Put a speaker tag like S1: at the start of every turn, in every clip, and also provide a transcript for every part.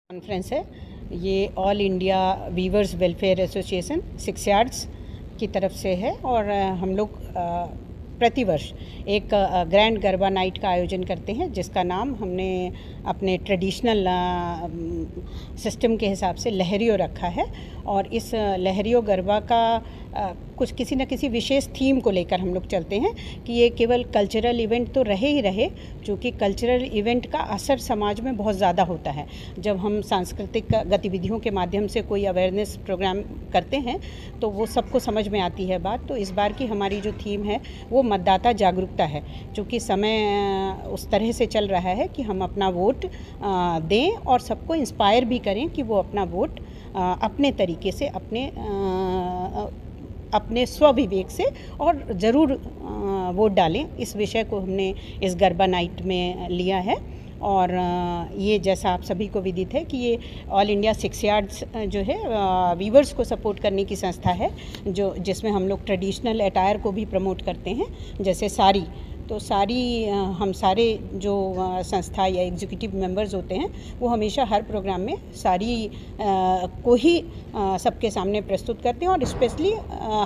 S1: Conference है। ये all India weavers welfare association 6 yards की तरफ से है और हम लोग प्रतिवर्ष एक ग्रैंड गरबा नाइट का आयोजन करते हैं, जिसका नाम हमने अपने ट्रेडिशनल सिस्टम के हिसाब से लहरियो रखा है। और इस लहरियो गरबा का कुछ किसी न किसी विशेष थीम को लेकर हम लोग चलते हैं कि ये केवल कल्चरल इवेंट तो रहे ही रहे, क्योंकि कल्चरल इवेंट का असर समाज में बहुत ज़्यादा होता है। जब हम सांस्कृतिक गतिविधियों के माध्यम से कोई अवेयरनेस प्रोग्राम करते हैं तो वो सबको समझ में आती है बात। तो इस बार की हमारी जो थीम है वो मतदाता जागरूकता है, क्योंकि समय उस तरह से चल रहा है कि हम अपना वोट दें और सबको इंस्पायर भी करें कि वो अपना वोट अपने तरीके से अपने स्वविवेक से और ज़रूर वोट डालें। इस विषय को हमने इस गरबा नाइट में लिया है। और ये जैसा आप सभी को विदित है कि ये ऑल इंडिया 6 यार्ड्स जो है वीवर्स को सपोर्ट करने की संस्था है, जिसमें हम लोग ट्रेडिशनल अटायर को भी प्रमोट करते हैं, जैसे साड़ी। तो हम सारे जो संस्था या एग्जीक्यूटिव मेंबर्स होते हैं वो हमेशा हर प्रोग्राम में साड़ी को ही सबके सामने प्रस्तुत करते हैं, और स्पेशली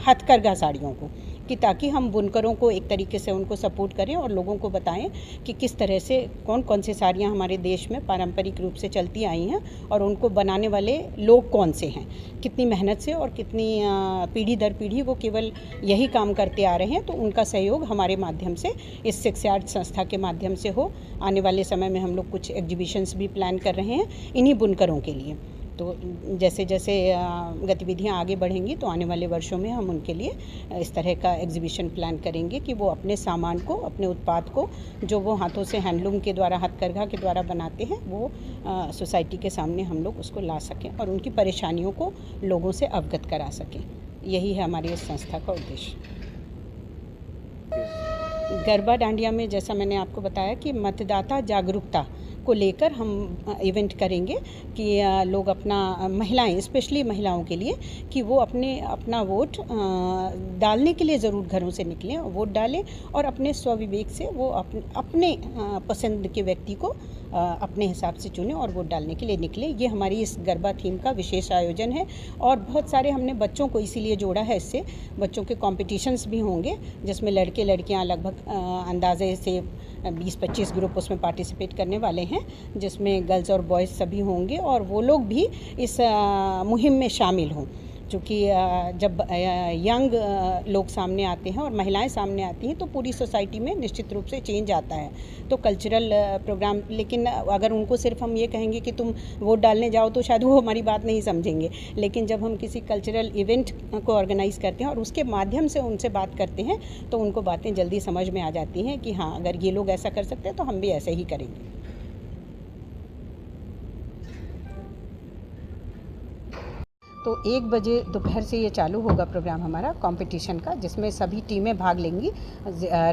S1: हथकरघा साड़ियों को, कि ताकि हम बुनकरों को एक तरीके से उनको सपोर्ट करें और लोगों को बताएं कि किस तरह से कौन कौन सी साड़ियाँ हमारे देश में पारंपरिक रूप से चलती आई हैं और उनको बनाने वाले लोग कौन से हैं, कितनी मेहनत से और कितनी पीढ़ी दर पीढ़ी वो केवल यही काम करते आ रहे हैं। तो उनका सहयोग हमारे माध्यम से, इस 6 यार्ड संस्था के माध्यम से हो। आने वाले समय में हम लोग कुछ एग्जीबिशंस भी प्लान कर रहे हैं इन्हीं बुनकरों के लिए। तो जैसे जैसे गतिविधियां आगे बढ़ेंगी तो आने वाले वर्षों में हम उनके लिए इस तरह का एग्जीबिशन प्लान करेंगे कि वो अपने सामान को, अपने उत्पाद को, जो वो हाथों से हैंडलूम के द्वारा, हथकरघा के द्वारा बनाते हैं, वो सोसाइटी के सामने हम लोग उसको ला सकें और उनकी परेशानियों को लोगों से अवगत करा सकें। यही है हमारी इस संस्था का उद्देश्य। गरबा डांडिया में जैसा मैंने आपको बताया कि मतदाता जागरूकता को लेकर हम इवेंट करेंगे कि लोग महिलाएं, स्पेशली महिलाओं के लिए, कि वो अपना वोट डालने के लिए ज़रूर घरों से निकलें और वोट डालें, और अपने स्वविवेक से वो अपने पसंद के व्यक्ति को अपने हिसाब से चुनें और वोट डालने के लिए निकलें। ये हमारी इस गरबा थीम का विशेष आयोजन है। और बहुत सारे हमने बच्चों को इसीलिए जोड़ा है, इससे बच्चों के कॉम्पिटिशन्स भी होंगे, जिसमें लड़के लड़कियां लगभग अंदाजे से 20-25 ग्रुप उसमें पार्टिसिपेट करने वाले हैं, जिसमें गर्ल्स और बॉयज़ सभी होंगे और वो लोग भी इस मुहिम में शामिल हों। क्योंकि जब यंग लोग सामने आते हैं और महिलाएं सामने आती हैं तो पूरी सोसाइटी में निश्चित रूप से चेंज आता है। तो कल्चरल प्रोग्राम, लेकिन अगर उनको सिर्फ हम ये कहेंगे कि तुम वोट डालने जाओ तो शायद वो हमारी बात नहीं समझेंगे। लेकिन जब हम किसी कल्चरल इवेंट को ऑर्गेनाइज़ करते हैं और उसके माध्यम से उनसे बात करते हैं तो उनको बातें जल्दी समझ में आ जाती हैं कि हाँ, अगर ये लोग ऐसा कर सकते हैं तो हम भी ऐसे ही करेंगे। तो 1 बजे दोपहर से ये चालू होगा प्रोग्राम हमारा कंपटीशन का, जिसमें सभी टीमें भाग लेंगी।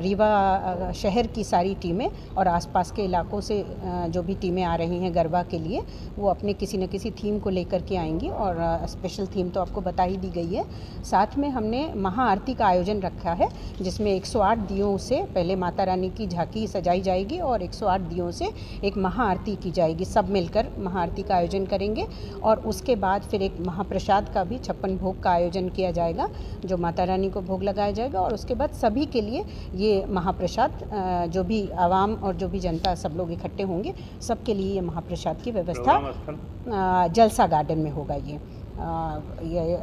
S1: रीवा शहर की सारी टीमें और आसपास के इलाकों से जो भी टीमें आ रही हैं गरबा के लिए, वो अपने किसी न किसी थीम को लेकर के आएंगी, और स्पेशल थीम तो आपको बता ही दी गई है। साथ में हमने महाआरती का आयोजन रखा है, जिसमें 108 दियों से पहले माता रानी की झांकी सजाई जाएगी और 108 दियों से एक महाआरती की जाएगी। सब मिलकर महाआरती का आयोजन करेंगे और उसके बाद फिर एक प्रसाद का भी 56 भोग का आयोजन किया जाएगा, जो माता रानी को भोग लगाया जाएगा। और उसके बाद सभी के लिए ये महाप्रसाद, जो भी आवाम और जो भी जनता, सब लोग इकट्ठे होंगे, सबके लिए ये महाप्रसाद की व्यवस्था जलसा गार्डन में होगा। ये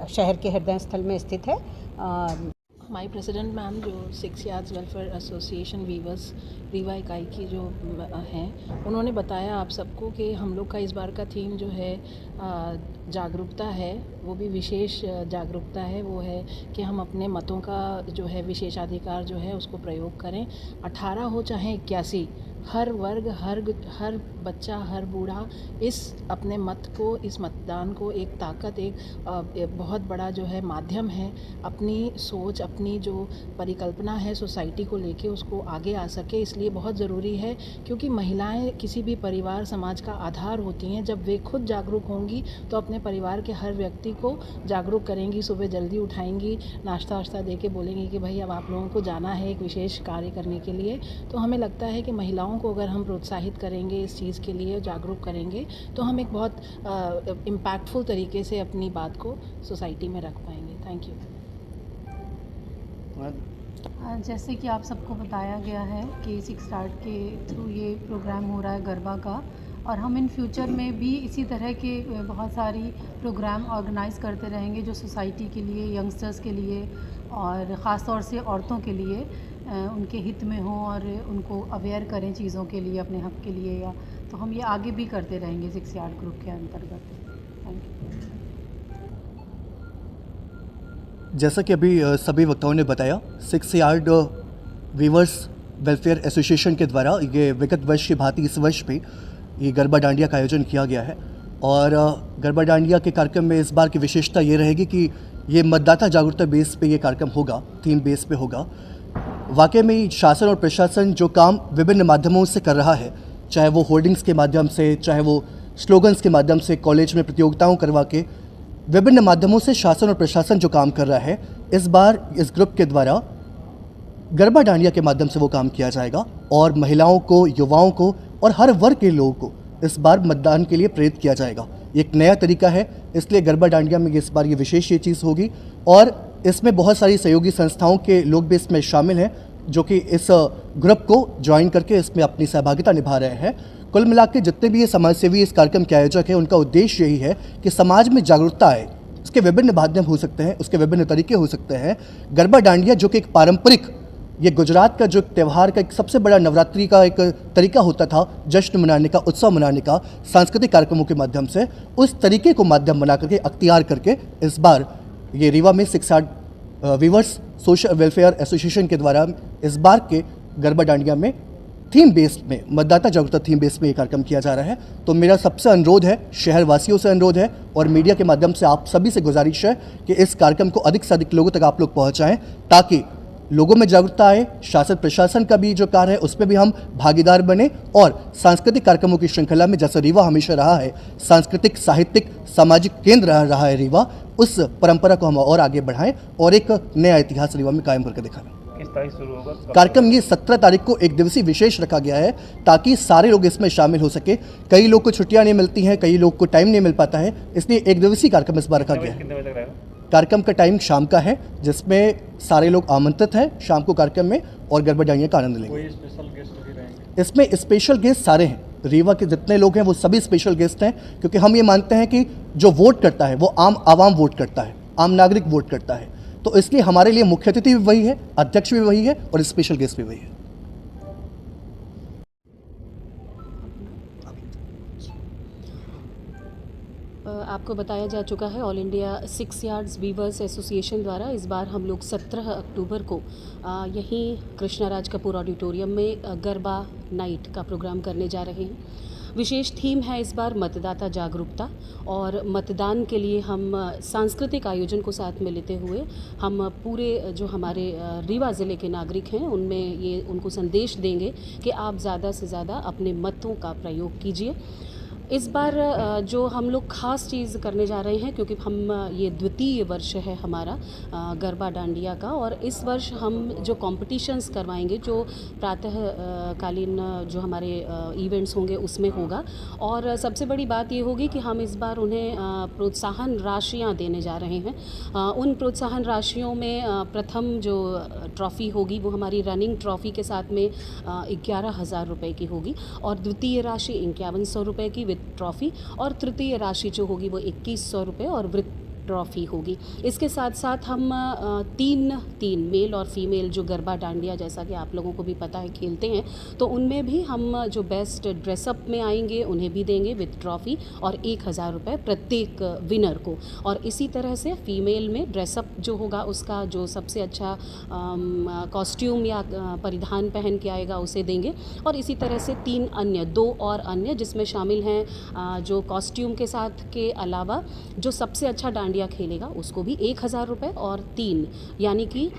S1: शहर के हृदय स्थल में स्थित है।
S2: हमारी प्रेसिडेंट मैम, जो 6 yards welfare association weavers Rewa इकाई की जो हैं, उन्होंने बताया आप सबको कि हम लोग का इस बार का थीम जो है जागरूकता है, वो भी विशेष जागरूकता है। वो है कि हम अपने मतों का जो है विशेषाधिकार जो है उसको प्रयोग करें। 18 हो चाहे 81, हर वर्ग, हर बच्चा, हर बूढ़ा इस अपने मत को, इस मतदान को एक ताकत, एक बहुत बड़ा जो है माध्यम है, अपनी सोच, अपनी जो परिकल्पना है सोसाइटी को लेके, उसको आगे आ सके। इसलिए बहुत ज़रूरी है, क्योंकि महिलाएं किसी भी परिवार, समाज का आधार होती हैं। जब वे खुद जागरूक होंगी तो अपने परिवार के हर व्यक्ति को जागरूक करेंगी। सुबह जल्दी उठाएंगी, नाश्ता वाश्ता दे के बोलेंगी कि भाई अब आप लोगों को जाना है एक विशेष कार्य करने के लिए। तो हमें लगता है कि महिलाओं महिलाओं को अगर हम प्रोत्साहित करेंगे इस चीज़ के लिए, जागरूक करेंगे, तो हम एक बहुत इम्पैक्टफुल तरीके से अपनी बात को सोसाइटी में रख पाएंगे। Thank you.
S3: जैसे कि आप सबको बताया गया है कि सिक्स आर्ट के थ्रू ये प्रोग्राम हो रहा है गरबा का, और हम इन फ्यूचर में भी इसी तरह के बहुत सारी प्रोग्राम ऑर्गेनाइज़ करते रहेंगे जो सोसाइटी के लिए, यंगस्टर्स के लिए और ख़ास तौर से औरतों के लिए उनके हित में हो और उनको अवेयर करें चीज़ों के लिए, अपने हक़ के लिए, या तो हम ये आगे भी करते रहेंगे सिक्स आर्ट ग्रुप के अंतर्गत। Thank you.
S4: जैसा कि अभी सभी वक्ताओं ने बताया, six yard weavers welfare association के द्वारा ये विगत वर्ष की भांति इस वर्ष भी ये गरबा डांडिया का आयोजन किया गया है। और गरबा डांडिया के कार्यक्रम में इस बार की विशेषता ये रहेगी कि ये मतदाता जागरूकता बेस पे ये कार्यक्रम होगा, थीम बेस पे होगा। वाकई में शासन और प्रशासन जो काम विभिन्न माध्यमों से कर रहा है, चाहे वो होर्डिंग्स के माध्यम से, चाहे वो स्लोगन्स के माध्यम से, कॉलेज में प्रतियोगिताओं करवा के, विभिन्न माध्यमों से शासन और प्रशासन जो काम कर रहा है, इस बार इस ग्रुप के द्वारा गरबा डांडिया के माध्यम से वो काम किया जाएगा और महिलाओं को, युवाओं को और हर वर्ग के लोगों को इस बार मतदान के लिए प्रेरित किया जाएगा। एक नया तरीका है, इसलिए गरबा डांडिया में इस बार ये विशेष ये चीज़ होगी। और इसमें बहुत सारी सहयोगी संस्थाओं के लोग भी इसमें शामिल हैं जो कि इस ग्रुप को ज्वाइन करके इसमें अपनी सहभागिता निभा रहे हैं। कुल मिला के जितने भी ये समाजसेवी इस कार्यक्रम के आयोजक हैं, उनका उद्देश्य यही है कि समाज में जागरूकता आए। उसके विभिन्न माध्यम हो सकते हैं, उसके विभिन्न तरीके हो सकते हैं। गरबा डांडिया जो कि एक पारंपरिक, ये गुजरात का जो त्यौहार का एक सबसे बड़ा नवरात्रि का एक तरीका होता था जश्न मनाने का, उत्सव मनाने का, सांस्कृतिक कार्यक्रमों के माध्यम से, उस तरीके को माध्यम बना करके, अख्तियार करके इस बार ये रीवा में six yard weavers social welfare association के द्वारा इस बार के गरबा डांडिया में थीम बेस्ड में, मतदाता जागरूकता थीम बेस्ड में ये कार्यक्रम किया जा रहा है। तो मेरा सबसे अनुरोध है, शहर वासियों से अनुरोध है और मीडिया के माध्यम से आप सभी से गुजारिश है कि इस कार्यक्रम को अधिक से अधिक लोगों तक आप लोग पहुँचाएँ ताकि लोगों में जागरूकता आए। शासन प्रशासन का भी जो कार्य है उसमें भी हम भागीदार बने और सांस्कृतिक कार्यक्रमों की श्रृंखला में, जैसे रीवा हमेशा रहा है सांस्कृतिक, साहित्यिक, सामाजिक केंद्र रहा है रीवा, उस परंपरा को हम और आगे बढ़ाएं और एक नया इतिहास रीवा में कायम करके दिखाएं।
S5: किस तारीख शुरू होगा
S4: कार्यक्रम? ये 17 तारीख को एक दिवसीय विशेष रखा गया है ताकि सारे लोग इसमें शामिल हो सके। कई लोग को छुट्टियां नहीं मिलती हैं, कई लोग को टाइम नहीं मिल पाता है, इसलिए एक दिवसीय कार्यक्रम इस बार रखा गया है।
S5: कितने बजे तक रहेगा?
S4: कार्यक्रम का टाइम शाम का है, जिसमें सारे लोग आमंत्रित हैं शाम को कार्यक्रम में और गरबा डांडिया का आनंद लेंगे।
S5: कोई स्पेशल गेस्ट भी रहेंगे?
S4: इसमें स्पेशल गेस्ट सारे हैं, रीवा के जितने लोग हैं वो सभी स्पेशल गेस्ट हैं, क्योंकि हम ये मानते हैं कि जो वोट करता है वो आवाम वोट करता है, आम नागरिक वोट करता है। तो इसलिए हमारे लिए मुख्य अतिथि भी वही है, अध्यक्ष भी वही है और स्पेशल गेस्ट भी वही है।
S6: आपको बताया जा चुका है, all India six yards weavers association द्वारा इस बार हम लोग 17 अक्टूबर को यहीं कृष्णाराज कपूर ऑडिटोरियम में गरबा नाइट का प्रोग्राम करने जा रहे हैं। विशेष थीम है इस बार मतदाता जागरूकता, और मतदान के लिए हम सांस्कृतिक आयोजन को साथ में लेते हुए हम पूरे जो हमारे रीवा ज़िले के नागरिक हैं उनमें ये उनको संदेश देंगे कि आप ज़्यादा से ज़्यादा अपने मतों का प्रयोग कीजिए। इस बार जो हम लोग ख़ास चीज़ करने जा रहे हैं, क्योंकि हम ये द्वितीय वर्ष है हमारा गरबा डांडिया का, और इस वर्ष हम जो कॉम्पिटिशन्स करवाएंगे जो प्रातः कालीन जो हमारे इवेंट्स होंगे उसमें होगा। और सबसे बड़ी बात ये होगी कि हम इस बार उन्हें प्रोत्साहन राशियां देने जा रहे हैं। उन प्रोत्साहन राशियों में प्रथम जो ट्रॉफ़ी होगी वो हमारी रनिंग ट्रॉफ़ी के साथ में 11,000 रुपये की होगी, और द्वितीय राशि 5100 रुपये की विद ट्रॉफ़ी, और तृतीय राशि जो होगी वो 2100 रुपये और विद ट्रॉफ़ी होगी। इसके साथ साथ हम तीन मेल और फीमेल जो गरबा डांडिया, जैसा कि आप लोगों को भी पता है, खेलते हैं, तो उनमें भी हम जो बेस्ट ड्रेसअप में आएंगे उन्हें भी देंगे विद ट्रॉफ़ी और 1000 रुपये प्रत्येक विनर को। और इसी तरह से फीमेल में ड्रेसअप जो होगा उसका जो सबसे अच्छा कॉस्ट्यूम या परिधान पहन के आएगा उसे देंगे। और इसी तरह से 2 और अन्य जिसमें शामिल हैं जो कॉस्ट्यूम के साथ के अलावा जो सबसे अच्छा डांडिया डांडिया खेलेगा उसको भी 1,000 रुपये, और 3 यानी कि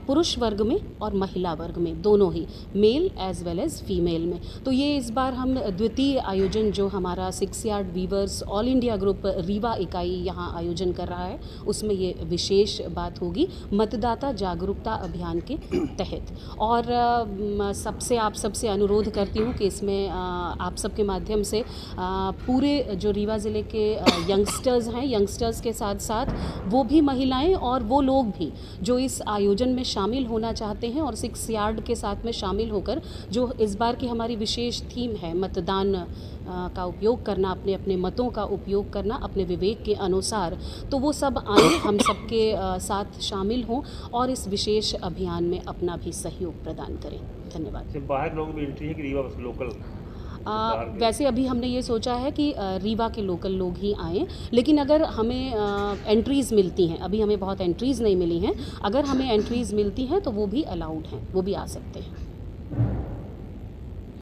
S6: पुरुष वर्ग में और महिला वर्ग में दोनों ही, male as well as female में। तो ये इस बार हम द्वितीय आयोजन जो हमारा 6 yard weavers all India group Rewa इकाई यहाँ आयोजन कर रहा है, उसमें ये विशेष बात होगी मतदाता जागरूकता अभियान के तहत। और आप सबसे अनुरोध करती हूँ कि इसमें आप सबके माध्यम से पूरे जो रीवा ज़िले के यंगस्टर्स हैं, यंगस्टर्स के साथ साथ वो भी महिलाएं और वो लोग भी जो इस आयोजन में शामिल होना चाहते हैं और 6 यार्ड के साथ में शामिल होकर, जो इस बार की हमारी विशेष थीम है मतदान का उपयोग करना, अपने अपने मतों का उपयोग करना अपने विवेक के अनुसार, तो वो सब आए, हम सबके साथ शामिल हों और इस विशेष अभियान में अपना भी सहयोग प्रदान करें। धन्यवाद।
S5: बाहर लोग भी एंट्री है कि रीवा बस लोकल?
S6: वैसे अभी हमने ये सोचा है कि रीवा के लोकल लोग ही आएँ, लेकिन अगर हमें एंट्रीज़ मिलती हैं, अभी हमें बहुत एंट्रीज़ नहीं मिली हैं, अगर हमें एंट्रीज़ मिलती हैं तो वो भी अलाउड हैं, वो भी आ सकते हैं।